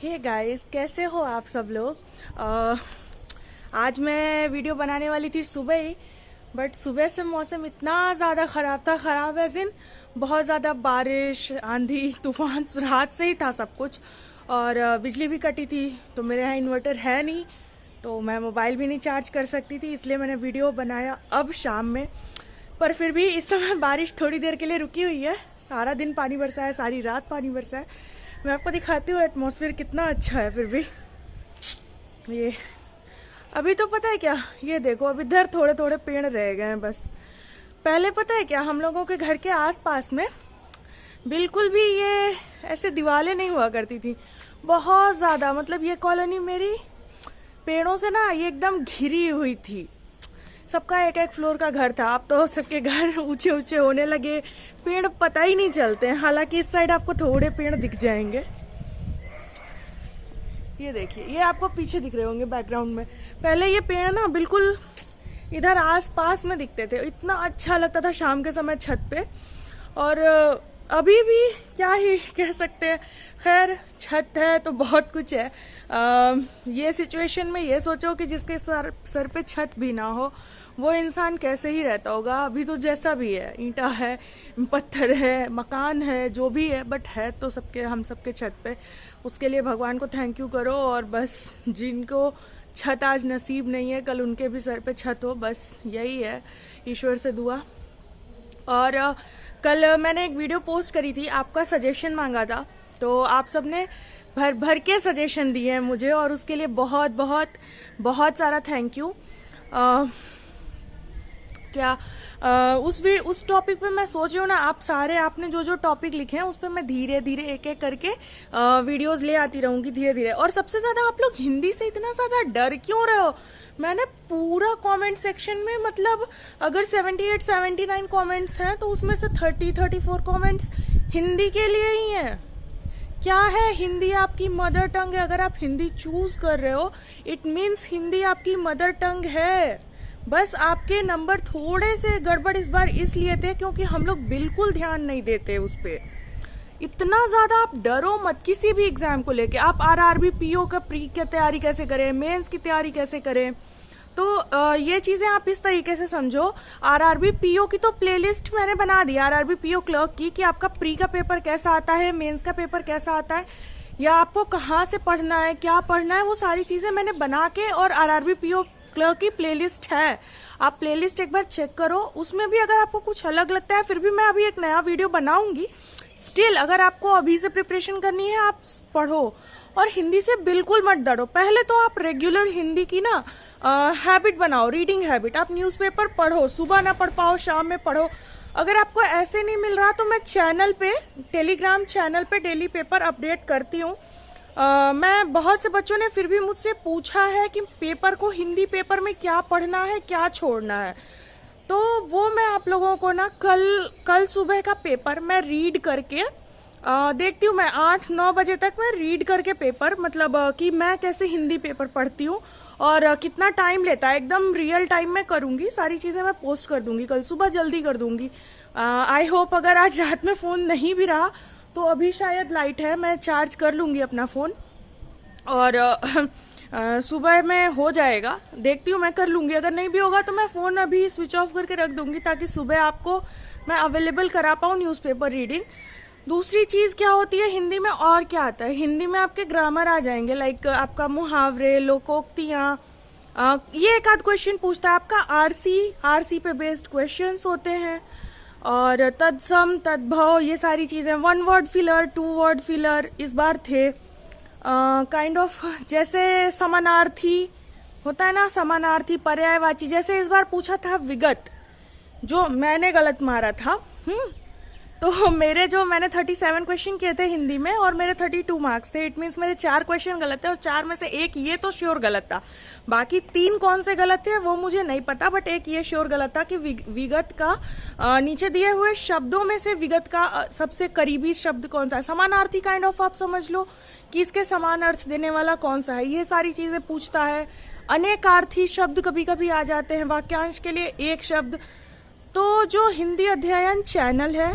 Hey guys, कैसे हो आप सब लोग। आज मैं वीडियो बनाने वाली थी सुबह ही, बट सुबह से मौसम इतना ज़्यादा ख़राब था। ख़राब है जिन बहुत ज़्यादा बारिश, आंधी, तूफान, रात से ही था सब कुछ। और बिजली भी कटी थी, तो मेरे यहाँ इन्वर्टर है नहीं, तो मैं मोबाइल भी नहीं चार्ज कर सकती थी, इसलिए मैंने वीडियो बनाया अब शाम में। पर फिर भी इस समय बारिश थोड़ी देर के लिए रुकी हुई है। सारा दिन पानी बरसा है, सारी रात पानी बरसा है। मैं आपको दिखाती हूँ एटमॉस्फेयर कितना अच्छा है। फिर भी ये अभी तो पता है क्या, ये देखो अब इधर थोड़े थोड़े पेड़ रह गए हैं बस। पहले पता है क्या, हम लोगों के घर के आसपास में बिल्कुल भी ये ऐसे दीवारें नहीं हुआ करती थी, बहुत ज़्यादा। मतलब ये कॉलोनी मेरी पेड़ों से ना ये एकदम घिरी हुई थी। सबका एक एक फ्लोर का घर था। अब तो सबके घर ऊंचे ऊंचे होने लगे, पेड़ पता ही नहीं चलते हैं। हालांकि इस साइड आपको थोड़े पेड़ दिख जाएंगे। ये देखिए, ये आपको पीछे दिख रहे होंगे बैकग्राउंड में। पहले ये पेड़ ना बिल्कुल इधर आस पास में दिखते थे, इतना अच्छा लगता था शाम के समय छत पे। और अभी भी क्या ही कह सकते हैं। खैर, छत है तो बहुत कुछ है। ये सिचुएशन में ये सोचो कि जिसके सर पे छत भी ना हो, वो इंसान कैसे ही रहता होगा। अभी तो जैसा भी है, ईंटा है, पत्थर है, मकान है, जो भी है, बट है तो सबके, हम सबके छत पे। उसके लिए भगवान को थैंक यू करो। और बस जिनको छत आज नसीब नहीं है, कल उनके भी सर पे छत हो, बस यही है ईश्वर से दुआ। और कल मैंने एक वीडियो पोस्ट करी थी, आपका सजेशन मांगा था, तो आप सबने भर भर के सजेशन दिए हैं मुझे, और उसके लिए बहुत बहुत बहुत सारा थैंक यू। उस टॉपिक पे मैं सोच रही हूँ ना, आपने जो जो टॉपिक लिखे हैं उस पे मैं धीरे धीरे एक एक करके वीडियोस ले आती रहूंगी धीरे धीरे। और सबसे ज्यादा आप लोग हिंदी से इतना ज्यादा डर क्यों रहे हो। मैंने पूरा कमेंट सेक्शन में, मतलब अगर 78-79 कमेंट्स हैं तो उसमें से 30-34 कमेंट्स हिंदी के लिए ही हैं। क्या है, हिंदी आपकी मदर टंग है। अगर आप हिंदी चूज कर रहे हो, इट मीन्स हिंदी आपकी मदर टंग है। बस आपके नंबर थोड़े से गड़बड़ इस बार इसलिए थे क्योंकि हम लोग बिल्कुल ध्यान नहीं देते उस पे। इतना ज्यादा आप डरो मत किसी भी एग्जाम को लेके। आप आरआरबी पीओ का प्री की तैयारी कैसे करें, मेंस की तैयारी कैसे करें, तो ये चीजें आप इस तरीके से समझो। आरआरबी पीओ की तो प्लेलिस्ट मैंने बना दी, आरआरबी पीओ क्लर्क की, कि आपका प्री का पेपर कैसा आता है, मेंस का पेपर कैसा आता है, या आपको कहाँ से पढ़ना है, क्या पढ़ना है, वो सारी चीजें मैंने बना के, और आरआरबी पीओ क्लर्क की प्लेलिस्ट है। आप प्लेलिस्ट एक बार चेक करो। उसमें भी अगर आपको कुछ अलग लगता है, फिर भी मैं अभी एक नया वीडियो बनाऊंगी। स्टिल अगर आपको अभी से प्रिपरेशन करनी है, आप पढ़ो। और हिंदी से बिल्कुल मत डरो। पहले तो आप रेगुलर हिंदी की ना हैबिट बनाओ, रीडिंग हैबिट। आप न्यूज़पेपर पढ़ो, सुबह ना पढ़ पाओ शाम में पढ़ो। अगर आपको ऐसे नहीं मिल रहा तो मैं चैनल पे, टेलीग्राम चैनल पे डेली पेपर अपडेट करती हूँ। मैं बहुत से बच्चों ने फिर भी मुझसे पूछा है कि पेपर को, हिंदी पेपर में क्या पढ़ना है, क्या छोड़ना है। तो वो मैं आप लोगों को ना कल सुबह का पेपर मैं रीड करके देखती हूँ। मैं 8-9 बजे तक मैं रीड करके पेपर, मतलब कि मैं कैसे हिंदी पेपर पढ़ती हूँ और कितना टाइम लेता है, एकदम रियल टाइम में करूंगी। सारी चीजें मैं पोस्ट कर दूंगी, कल सुबह जल्दी कर दूंगी। आई होप अगर आज रात में फोन नहीं भी रहा तो अभी शायद लाइट है, मैं चार्ज कर लूंगी अपना फोन, और सुबह में हो जाएगा। देखती हूँ, मैं कर लूंगी। अगर नहीं भी होगा तो मैं फोन अभी स्विच ऑफ करके रख दूंगी, ताकि सुबह आपको मैं अवेलेबल करा पाऊँ न्यूज़पेपर रीडिंग। दूसरी चीज क्या होती है हिंदी में, और क्या आता है हिंदी में, आपके ग्रामर आ जाएंगे, लाइक आपका मुहावरे, लोकोक्तियाँ। ये एक आध क्वेश्चन पूछता है आपका आरसी पे बेस्ड क्वेश्चंस होते हैं। और तत्सम, तद्भव, ये सारी चीजें। 1 वर्ड फिलर, 2 वर्ड फिलर इस बार थे। काइंड ऑफ जैसे समानार्थी होता है ना, समानार्थी, पर्यायवाची। जैसे इस बार पूछा था विगत, जो मैंने गलत मारा था। तो मैंने 37 क्वेश्चन किए थे हिंदी में, और मेरे 32 मार्क्स थे। इट मीन्स मेरे 4 क्वेश्चन गलत थे, और 4 में से एक ये तो श्योर गलत था। बाकी 3 कौन से गलत थे वो मुझे नहीं पता, बट एक ये श्योर गलत था कि विगत का नीचे दिए हुए शब्दों में से विगत का सबसे करीबी शब्द कौन सा है। समानार्थी काइंड ऑफ आप समझ लो कि इसके समान अर्थ देने वाला कौन सा है, ये सारी चीजें पूछता है। अनेकार्थी शब्द कभी कभी आ जाते हैं वाक्यांश के लिए, एक शब्द। तो जो हिंदी अध्ययन चैनल है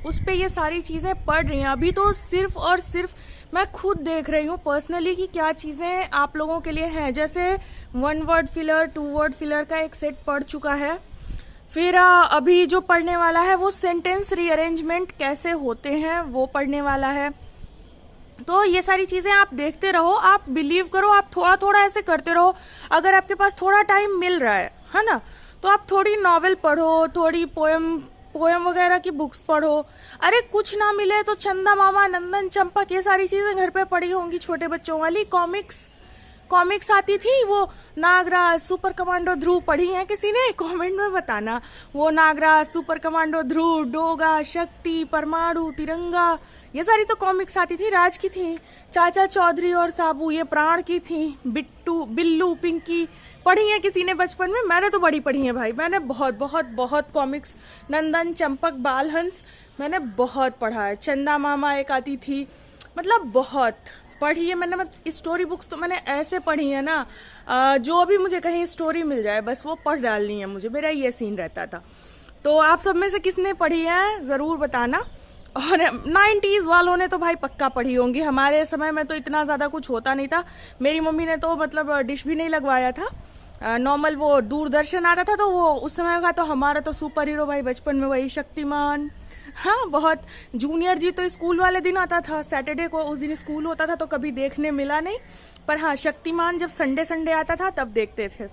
उस पे ये सारी चीजें पढ़ रही हैं। अभी तो सिर्फ और सिर्फ मैं खुद देख रही हूँ पर्सनली कि क्या चीजें आप लोगों के लिए हैं। जैसे 1 वर्ड फिलर, 2 वर्ड फिलर का एक सेट पढ़ चुका है। फिर अभी जो पढ़ने वाला है वो सेंटेंस रीअरेंजमेंट कैसे होते हैं वो पढ़ने वाला है। तो ये सारी चीजें आप देखते रहो, आप बिलीव करो, आप थोड़ा थोड़ा ऐसे करते रहो। अगर आपके पास थोड़ा टाइम मिल रहा है ना, तो आप थोड़ी नॉवेल पढ़ो, थोड़ी पोयम वगैरह की बुक्स पढ़ो। अरे कुछ ना मिले तो चंदा मामा, नंदन चंपक, ये सारी चीजें घर पे पढ़ी होंगी छोटे बच्चों वाली। कॉमिक्स आती थी, वो नागराज, सुपर कमांडो ध्रुव पढ़ी है किसी ने? कमेंट में बताना। वो नागराज, सुपर कमांडो ध्रुव, डोगा, शक्ति, परमाणु, तिरंगा, ये सारी तो कॉमिक्स आती थी, राज की थी। चाचा चौधरी और साबू, ये प्राण की थी। बिल्लू, पिंकी पढ़ी है किसी ने बचपन में? मैंने तो बड़ी पढ़ी है भाई, मैंने बहुत बहुत बहुत कॉमिक्स, नंदन चंपक, बालहंस मैंने बहुत पढ़ा है। चंदा मामा एक आती थी, मतलब बहुत पढ़ी है मैंने। स्टोरी बुक्स तो मैंने ऐसे पढ़ी है ना, जो भी मुझे कहीं स्टोरी मिल जाए बस वो पढ़ डालनी है मुझे, मेरा ये सीन रहता था। तो आप सब में से किसने पढ़ी है जरूर बताना। और 90s वालों ने तो भाई पक्का पढ़ी होंगी। हमारे समय में तो इतना ज्यादा कुछ होता नहीं था। मेरी मम्मी ने तो मतलब डिश भी नहीं लगवाया था, नॉर्मल वो दूरदर्शन आता था, तो वो उस समय का तो हमारा तो सुपर हीरो भाई बचपन में वही शक्तिमान। हाँ, बहुत। जूनियर जी तो स्कूल वाले दिन आता था, सैटरडे को, उस दिन स्कूल होता था तो कभी देखने मिला नहीं। पर हाँ, शक्तिमान जब संडे आता था तब देखते थे।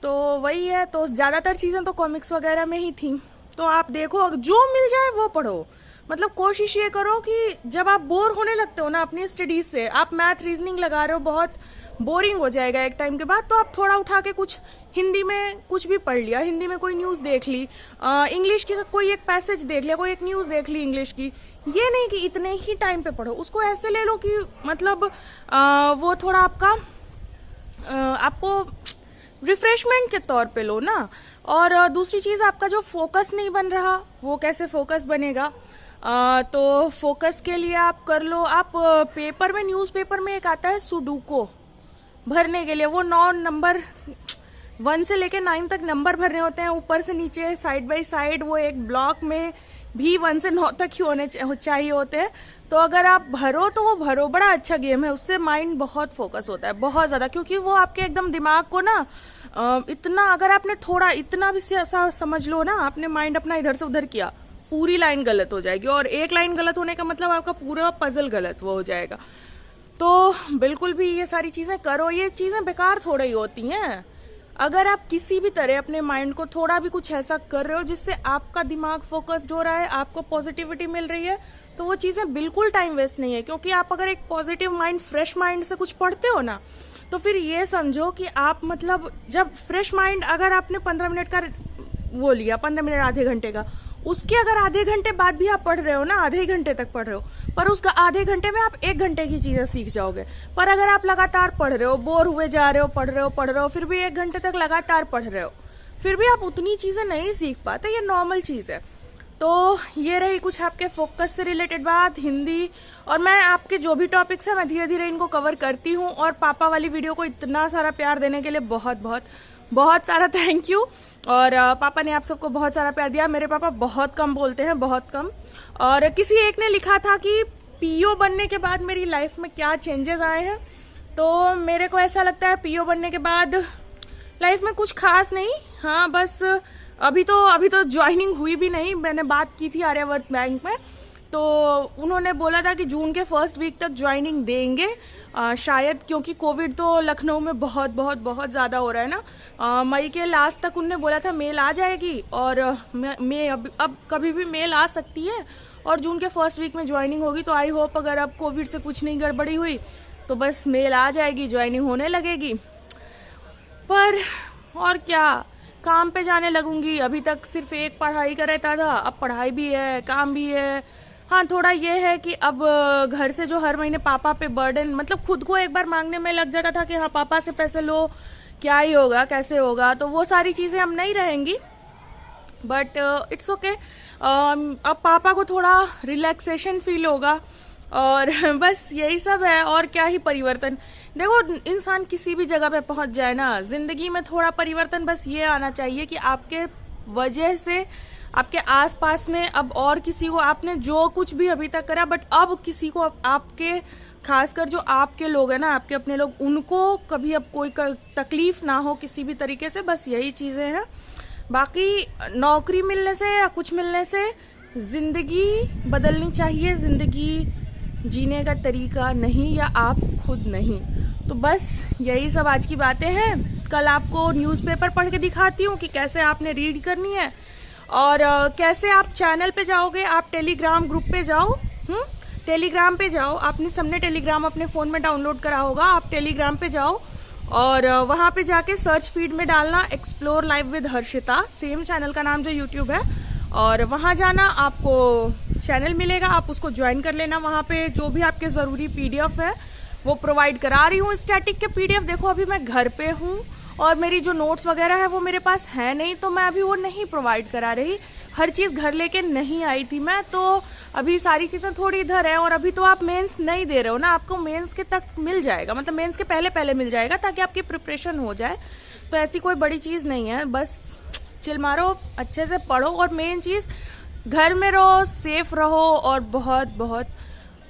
तो वही है, तो ज्यादातर चीजें तो कॉमिक्स वगैरह में ही थी। तो आप देखो, जो मिल जाए वो पढ़ो। मतलब कोशिश ये करो कि जब आप बोर होने लगते हो ना अपनी स्टडीज से, आप मैथ रीजनिंग लगा रहे हो, बहुत बोरिंग हो जाएगा एक टाइम के बाद, तो आप थोड़ा उठा के कुछ हिंदी में कुछ भी पढ़ लिया, हिंदी में कोई न्यूज देख ली, इंग्लिश की कोई एक पैसेज देख लिया, कोई एक न्यूज देख ली इंग्लिश की। ये नहीं कि इतने ही टाइम पे पढ़ो, उसको ऐसे ले लो कि मतलब वो थोड़ा आपको रिफ्रेशमेंट के तौर पे लो ना। और दूसरी चीज, आपका जो फोकस नहीं बन रहा वो कैसे फोकस बनेगा? तो फोकस के लिए आप कर लो, आप पेपर में, न्यूज़पेपर में एक आता है सुडोकू भरने के लिए। वो 9 नंबर, 1 से लेके 9 तक नंबर भरने होते हैं, ऊपर से नीचे, साइड बाय साइड। वो एक ब्लॉक में भी 1 से 9 तक ही होने चाहिए होते हैं। तो अगर आप भरो तो वो भरो, बड़ा अच्छा गेम है, उससे माइंड बहुत फोकस होता है, बहुत ज्यादा। क्योंकि वो आपके एकदम दिमाग को ना इतना, अगर आपने थोड़ा इतना भी ऐसा समझ लो ना, आपने माइंड अपना इधर से उधर किया, पूरी लाइन गलत हो जाएगी। और एक लाइन गलत होने का मतलब आपका पूरा पजल गलत वो हो जाएगा। तो बिल्कुल भी ये सारी चीजें करो, ये चीजें बेकार थोड़ा ही होती हैं। अगर आप किसी भी तरह अपने माइंड को थोड़ा भी कुछ ऐसा कर रहे हो जिससे आपका दिमाग फोकस्ड हो रहा है, आपको पॉजिटिविटी मिल रही है, तो वो चीजें बिल्कुल टाइम वेस्ट नहीं है। क्योंकि आप अगर एक पॉजिटिव माइंड, फ्रेश माइंड से कुछ पढ़ते हो ना, तो फिर ये समझो कि आप मतलब जब फ्रेश माइंड, अगर आपने 15 मिनट का वो लिया, 15 मिनट आधे घंटे का, उसके अगर आधे घंटे बाद भी आप पढ़ रहे हो ना, आधे ही घंटे तक पढ़ रहे हो, पर उसका आधे घंटे में आप 1 घंटे की चीजें सीख जाओगे। पर अगर आप लगातार पढ़ रहे हो, बोर हुए जा रहे हो, पढ़ रहे हो, फिर भी 1 घंटे तक लगातार पढ़ रहे हो, फिर भी आप उतनी चीजें नहीं सीख पाते, ये नॉर्मल चीज है। तो ये रही कुछ आपके फोकस से रिलेटेड बात, हिंदी। और मैं आपके जो भी टॉपिक्स है, मैं धीरे धीरे इनको कवर करती हूँ। और पापा वाली वीडियो को इतना सारा प्यार देने के लिए बहुत बहुत बहुत सारा थैंक यू। और पापा ने आप सबको बहुत सारा प्यार दिया। मेरे पापा बहुत कम बोलते हैं, बहुत कम। और किसी एक ने लिखा था कि पीओ बनने के बाद मेरी लाइफ में क्या चेंजेस आए हैं, तो मेरे को ऐसा लगता है पीओ बनने के बाद लाइफ में कुछ खास नहीं। हाँ, बस अभी तो ज्वाइनिंग हुई भी नहीं। मैंने बात की थी आर्यावर्त बैंक में, तो उन्होंने बोला था कि जून के फर्स्ट वीक तक ज्वाइनिंग देंगे शायद, क्योंकि कोविड तो लखनऊ में बहुत बहुत बहुत ज़्यादा हो रहा है ना। मई के लास्ट तक उन्होंने बोला था मेल आ जाएगी, और मई अब कभी भी मेल आ सकती है, और जून के फर्स्ट वीक में ज्वाइनिंग होगी। तो आई होप अगर अब कोविड से कुछ नहीं गड़बड़ी हुई तो बस मेल आ जाएगी, ज्वाइनिंग होने लगेगी। पर और क्या, काम पे जाने लगूंगी। अभी तक सिर्फ एक पढ़ाई का रहता था, अब पढ़ाई भी है, काम भी है। हाँ, थोड़ा ये है कि अब घर से जो हर महीने पापा पे बर्डन, मतलब खुद को एक बार मांगने में लग जाता था कि हाँ पापा से पैसे लो, क्या ही होगा, कैसे होगा, तो वो सारी चीजें अब नहीं रहेंगी। But it's okay. अब पापा को थोड़ा रिलैक्सेशन फील होगा, और बस यही सब है। और क्या ही परिवर्तन। देखो, इंसान किसी भी जगह पे पहुंच जाए ना, जिंदगी में थोड़ा परिवर्तन बस ये आना चाहिए कि आपके वजह से आपके आसपास में अब और किसी को, आपने जो कुछ भी अभी तक करा, बट अब किसी को आपके खासकर जो आपके लोग हैं ना, आपके अपने लोग, उनको कभी अब कोई तकलीफ ना हो किसी भी तरीके से, बस यही चीजें हैं। बाकी नौकरी मिलने से या कुछ मिलने से जिंदगी बदलनी चाहिए, जिंदगी जीने का तरीका नहीं, या आप खुद नहीं। तो बस यही सब आज की बातें हैं। कल आपको न्यूज़पेपर पढ़ के दिखाती हूँ कि कैसे आपने रीड करनी है, और कैसे आप चैनल पे जाओगे। आप टेलीग्राम ग्रुप पे जाओ, टेलीग्राम पे जाओ। आपने सबने टेलीग्राम अपने फ़ोन में डाउनलोड करा होगा। आप टेलीग्राम पे जाओ और वहाँ पे जाके सर्च फीड में डालना explore live with Harshita, same channel का नाम जो यूट्यूब है, और वहाँ जाना, आपको चैनल मिलेगा, आप उसको ज्वाइन कर लेना। वहाँ पे जो भी आपके ज़रूरी PDF है वो प्रोवाइड करा रही हूँ। स्टैटिक के PDF देखो, अभी मैं घर पे हूँ और मेरी जो नोट्स वगैरह है वो मेरे पास है नहीं, तो मैं अभी वो नहीं प्रोवाइड करा रही। हर चीज़ घर लेके नहीं आई थी मैं, तो अभी सारी चीज़ें थोड़ी इधर है। और अभी तो आप मेंस नहीं दे रहे हो ना, आपको मेंस के तक मिल जाएगा, मतलब मेंस के पहले पहले मिल जाएगा, ताकि आपकी प्रिपरेशन हो जाए। तो ऐसी कोई बड़ी चीज़ नहीं है, बस चिल मारो, अच्छे से पढ़ो, और मेन चीज़ घर में रहो, सेफ रहो, और बहुत बहुत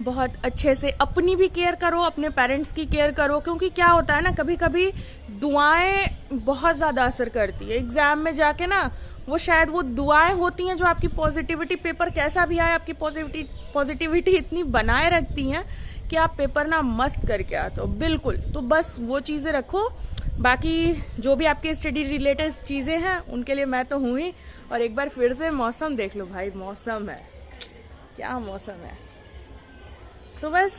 बहुत अच्छे से अपनी भी केयर करो, अपने पेरेंट्स की केयर करो। क्योंकि क्या होता है ना, कभी कभी दुआएं बहुत ज़्यादा असर करती है एग्जाम में जाके ना। वो शायद वो दुआएं होती हैं जो आपकी पॉजिटिविटी, पेपर कैसा भी आए, आपकी पॉजिटिविटी इतनी बनाए रखती हैं कि आप पेपर ना मस्त करके आते हो, बिल्कुल। तो बस वो चीज़ें रखो। बाकी जो भी आपके स्टडी रिलेटेड चीज़ें हैं उनके लिए मैं तो हूँ ही। और एक बार फिर से मौसम देख लो भाई, मौसम है, क्या मौसम है। तो बस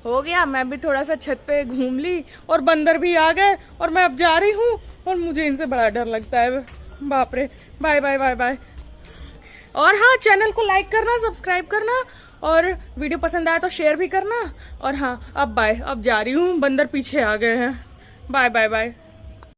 हो गया, मैं भी थोड़ा सा छत पे घूम ली, और बंदर भी आ गए, और मैं अब जा रही हूँ, और मुझे इनसे बड़ा डर लगता है, बाप रे। Bye bye bye bye. और हाँ, चैनल को लाइक करना, सब्सक्राइब करना, और वीडियो पसंद आया तो शेयर भी करना। और हाँ, अब बाय, अब जा रही हूँ, बंदर पीछे आ गए हैं। Bye bye bye.